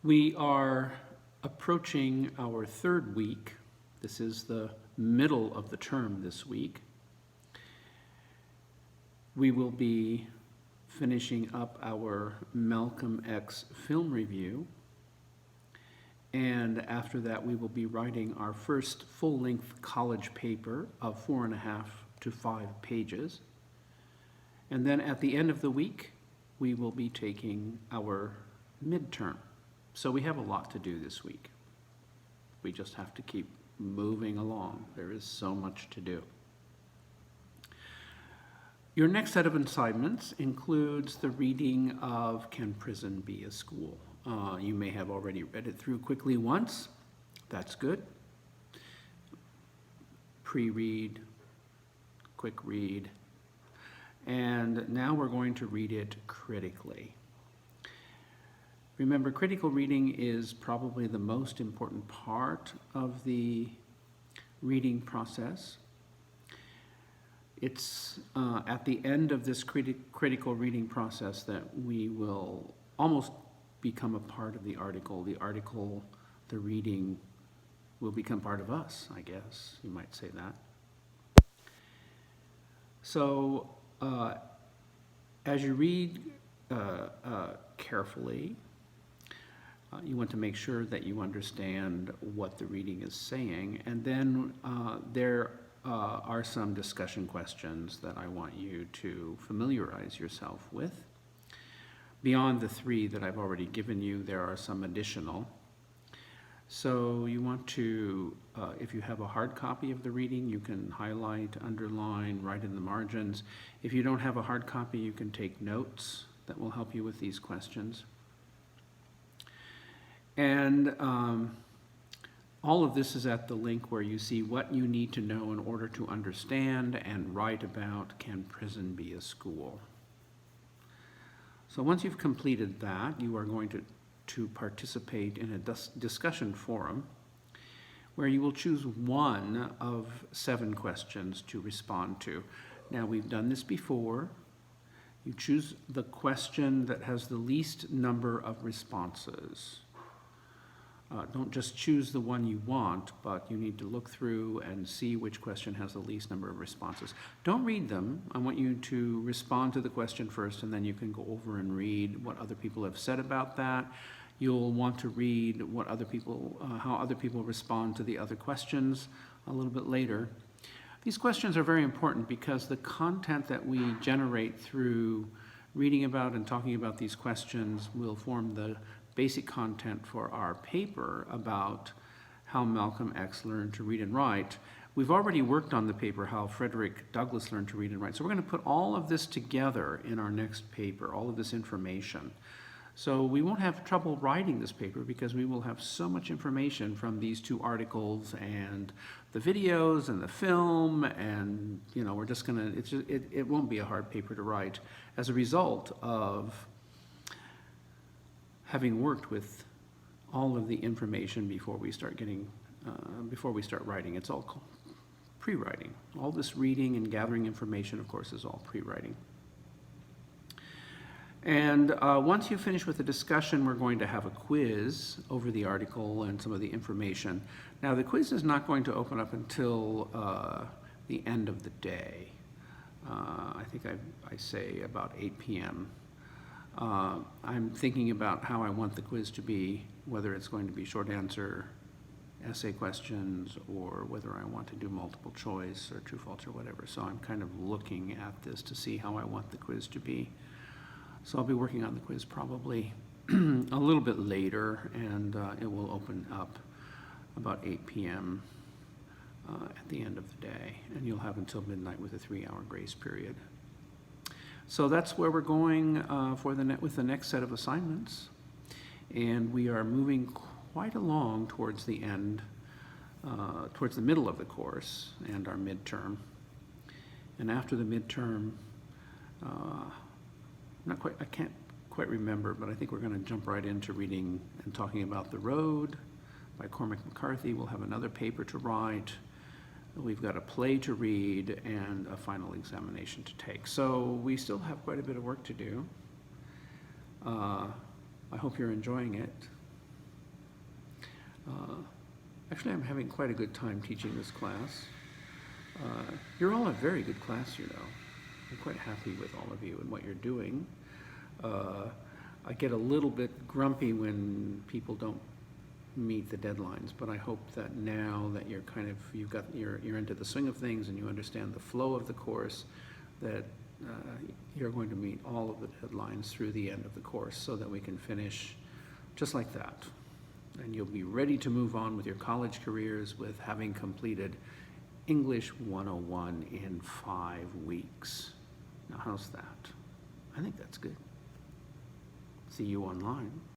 We are approaching our third week. This is the middle of the term this week. We will be finishing up our Malcolm X film review. And after that, we will be writing our first full-length college paper of 4.5 to 5 pages. And then at the end of the week, we will be taking our midterm. So we have a lot to do this week. We just have to keep moving along. There is so much to do. Your next set of assignments includes the reading of Can Prison Be a School? You may have already read it through quickly once. That's good. Pre-read, quick read. And now we're going to read it critically. Remember, critical reading is probably the most important part of the reading process. It's at the end of this critical reading process that we will almost become a part of the article. The reading will become part of us, I guess you might say that. So as you read carefully, you want to make sure that you understand what the reading is saying, and then there are some discussion questions that I want you to familiarize yourself with. Beyond the 3 that I've already given you, there are some additional. So you want to, if you have a hard copy of the reading, you can highlight, underline, write in the margins. If you don't have a hard copy, you can take notes that will help you with these questions. And all of this is at the link where you see what you need to know in order to understand and write about Can Prison Be a School? So once you've completed that, you are going to participate in a discussion forum where you will choose one of 7 questions to respond to. Now, we've done this before. You choose the question that has the least number of responses. Don't just choose the one you want, but you need to look through and see which question has the least number of responses. Don't read them. I want you to respond to the question first, and then you can go over and read what other people have said about that. You'll want to read what other people, how other people respond to the other questions a little bit later. These questions are very important because the content that we generate through reading about and talking about these questions will form the basic content for our paper about how Malcolm X learned to read and write. We've already worked on the paper, how Frederick Douglass learned to read and write. So we're going to put all of this together in our next paper, all of this information. So we won't have trouble writing this paper because we will have so much information from these 2 articles and the videos and the film, and we're just going to, it won't be a hard paper to write as a result of having worked with all of the information before we start writing. It's all pre-writing. All this reading and gathering information, of course, is all pre-writing. And once you finish with the discussion, we're going to have a quiz over the article and some of the information. Now, the quiz is not going to open up until the end of the day. I think I say about 8 p.m. I'm thinking about how I want the quiz to be, whether it's going to be short answer essay questions or whether I want to do multiple choice or true, false, or whatever. So I'm kind of looking at this to see how I want the quiz to be. So I'll be working on the quiz probably a little bit later, and it will open up about 8 p.m. At the end of the day, and you'll have until midnight with a 3-hour grace period. So that's where we're going with the next set of assignments, and we are moving quite along towards the end, towards the middle of the course and our midterm. And after the midterm, I can't quite remember, but I think we're going to jump right into reading and talking about The Road by Cormac McCarthy. We'll have another paper to write. We've got a play to read and a final examination to take. So we still have quite a bit of work to do. I hope you're enjoying it. Actually, I'm having quite a good time teaching this class. You're all a very good class, you know. I'm quite happy with all of you and what you're doing. I get a little bit grumpy when people don't meet the deadlines, but I hope that now that you're you're into the swing of things and you understand the flow of the course, that you're going to meet all of the deadlines through the end of the course so that we can finish just like that. And you'll be ready to move on with your college careers with having completed English 101 in 5 weeks. Now, how's that? I think that's good. See you online.